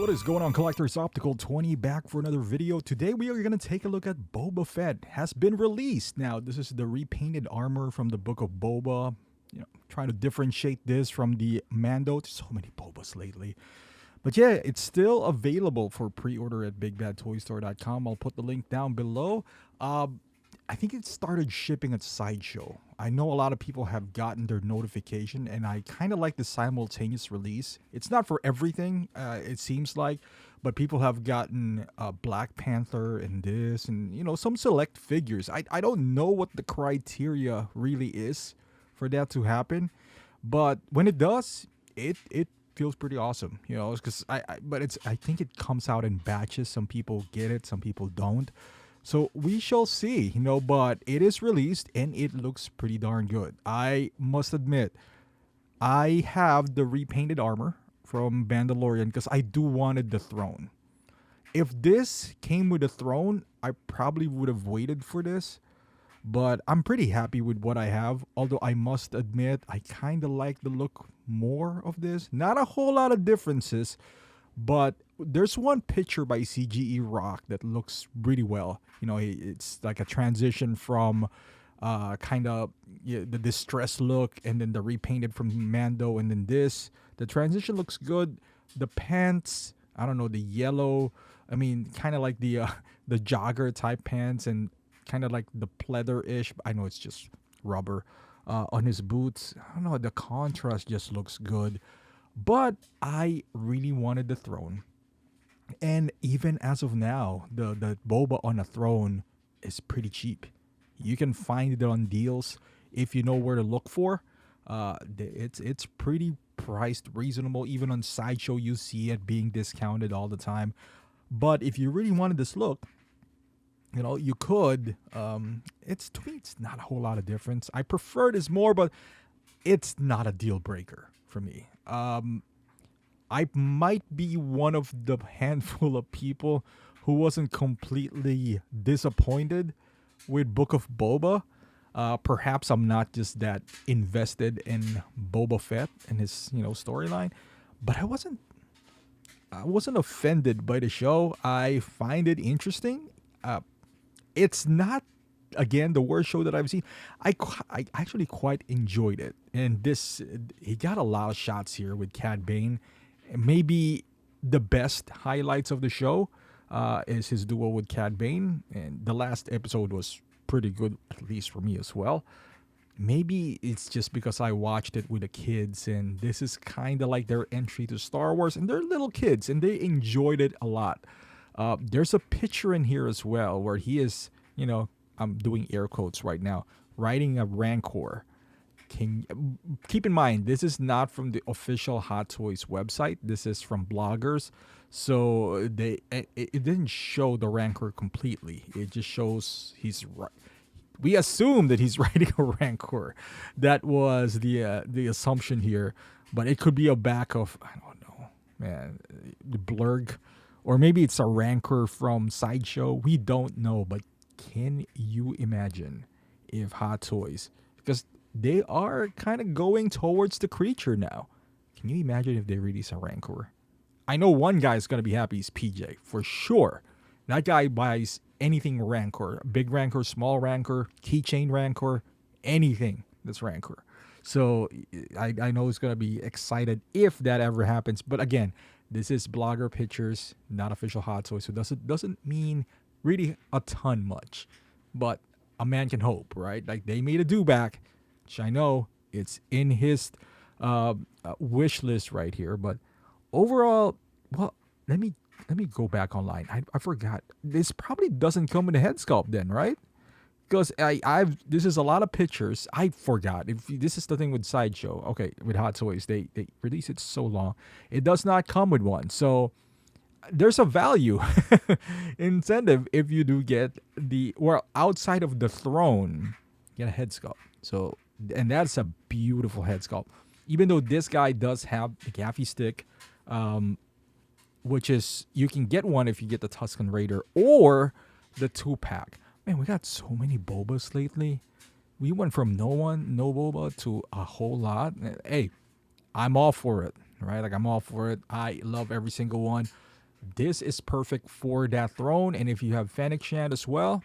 What is going on, collectors? Optical 20 back for another video. Today we are going to take a look at Boba Fett. Has been released. Now, this is the repainted armor from the book of Boba. Trying to differentiate this from the Mando. There's so many Bobas lately. But yeah, it's still available for pre-order at bigbadtoystore.com. I'll put the link down below. I think it started shipping at Sideshow. I know a lot of people have gotten their notification, and I kind of like the simultaneous release. It's not for everything, it seems like, but people have gotten Black Panther and this, and some select figures. I don't know what the criteria really is for that to happen, but when it does, it feels pretty awesome. Because I think it comes out in batches. Some people get it, some people don't. So we shall see, but it is released and it looks pretty darn good. I must admit, I have the repainted armor from Mandalorian because I do wanted the throne. If this came with a throne, I probably would have waited for this, but I'm pretty happy with what I have. Although I must admit, I kind of like the look more of this. Not a whole lot of differences, but there's one picture by CGE Rock that looks really well. It's like a transition from kind of the distressed look and then the repainted from Mando and then this. The transition looks good. The pants, I don't know, the yellow, kind of like the jogger type pants and kind of like the pleather-ish. I know it's just rubber on his boots. I don't know, the contrast just looks good. But I really wanted the throne. And even as of now, the Boba on a throne is pretty cheap. You can find it on deals if you know where to look for. It's pretty priced reasonable. Even on Sideshow, you see it being discounted all the time. But if you really wanted this look, you could. It's not a whole lot of difference. I prefer this more, but it's not a deal breaker for me. I might be one of the handful of people who wasn't completely disappointed with Book of Boba. Perhaps I'm not just that invested in Boba Fett and his, storyline, but I wasn't offended by the show. I find it interesting. It's not, again, the worst show that I've seen. I actually quite enjoyed it. And he got a lot of shots here with Cad Bane. Maybe the best highlights of the show is his duo with Cad Bane. And the last episode was pretty good, at least for me as well. Maybe it's just because I watched it with the kids, and this is kind of like their entry to Star Wars. And they're little kids, and they enjoyed it a lot. There's a picture in here as well where he is, I'm doing air quotes right now, riding a Rancor. Keep in mind, this is not from the official Hot Toys website. This is from bloggers. So it didn't show the Rancor completely. It just shows we assume that he's riding a Rancor. That was the assumption here. But it could be a back of, I don't know, man, the Blurg. Or maybe it's a Rancor from Sideshow. We don't know, but can you imagine if Hot Toys, because they are kind of going towards the creature now. Can you imagine if they release a Rancor? I know one guy is going to be happy, is PJ, for sure. That guy buys anything Rancor. Big Rancor, small Rancor, keychain Rancor, anything that's Rancor. So I know he's going to be excited if that ever happens. But again, this is blogger pictures, not official Hot Toys. So doesn't mean really a ton much. But a man can hope, right? Like, they made a do-back, which I know it's in his wish list right here. But overall, well, let me go back online. I forgot. This probably doesn't come in a head sculpt then, right? Because this is a lot of pictures. I forgot. If this is the thing with Sideshow, okay, with Hot Toys, they release it so long. It does not come with one. So there's a value incentive if you do get outside of the throne, get a head sculpt. So, and that's a beautiful head sculpt. Even though this guy does have the gaffy stick, which is, you can get one if you get the Tusken Raider or the 2-pack. Man, we got so many Bobas lately. We went from no Boba to a whole lot. Hey, I'm all for it, right? Like, I'm all for it. I love every single one. This is perfect for that throne, and if you have Fennec Shand as well,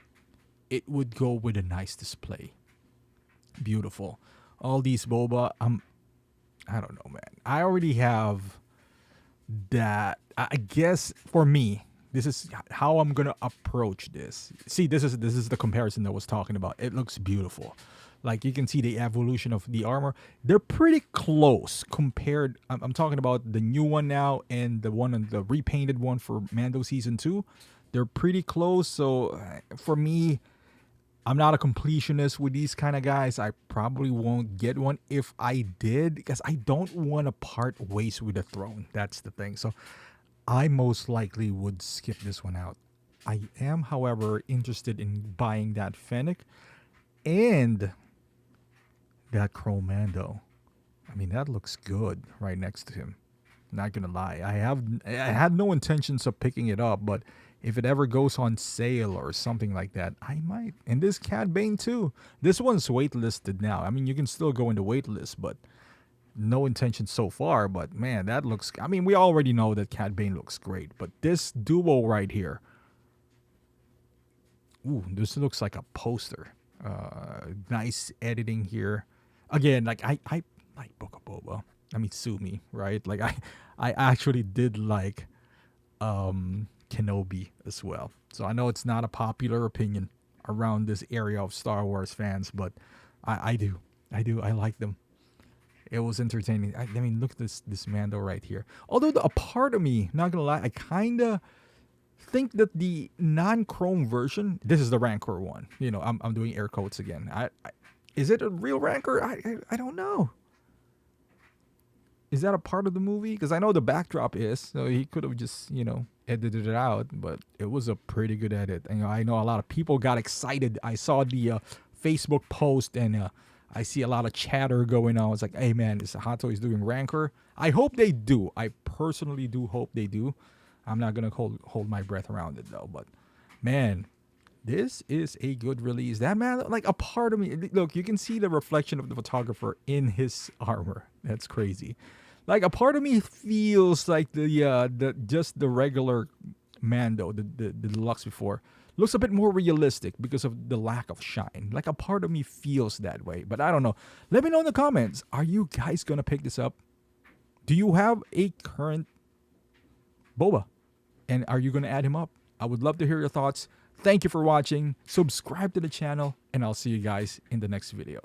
it would go with a nice display. Beautiful. All these boba, I don't know, man. I already have that. I guess for me, this is how I'm gonna approach this. See, this is the comparison that I was talking about. It looks beautiful. Like you can see the evolution of the armor. They're pretty close compared. I'm talking about the new one now and the one on the repainted one for Mando season 2. They're pretty close. So for me, I'm not a completionist with these kind of guys. I probably won't get one if I did because I don't want to part ways with the throne. That's the thing. So I most likely would skip this one out. I am, however, interested in buying that Fennec and that Chrome Mando. I mean, that looks good right next to him. Not gonna lie. I had no intentions of picking it up, but if it ever goes on sale or something like that, I might. And this Cad Bane too. This one's waitlisted now. I mean, you can still go into waitlist, but no intention so far. But man, that looks. I mean, we already know that Cad Bane looks great, but this duo right here. Ooh, this looks like a poster. Nice editing here. Again, like I like Book of Boba. I mean, sue me, right? Like I actually did like Kenobi as well. So I know it's not a popular opinion around this area of Star Wars fans, but I do. I like them. It was entertaining. I mean, look at this Mando right here. Although a part of me, not gonna lie, I kind of think that the non-chrome version, this is the Rancor one. You know, I'm doing air quotes again. Is it a real Rancor? I don't know. Is that a part of the movie? Because I know the backdrop is, so he could have just, you know, edited it out. But it was a pretty good edit. And, you know, I know a lot of people got excited. I saw the Facebook post, and I see a lot of chatter going on. It's like, hey, man, is Hot Toys doing Rancor? I hope they do. I personally do hope they do. I'm not going to hold my breath around it, though. But, man, this is a good release. That man, like a part of me, look, you can see the reflection of the photographer in his armor. That's crazy. Like a part of me feels like the just the regular Mando, the deluxe before, looks a bit more realistic because of the lack of shine. Like a part of me feels that way, but I don't know. Let me know in the comments. Are you guys gonna pick this up? Do you have a current Boba? And are you gonna add him up? I would love to hear your thoughts. Thank you for watching. Subscribe to the channel, and I'll see you guys in the next video.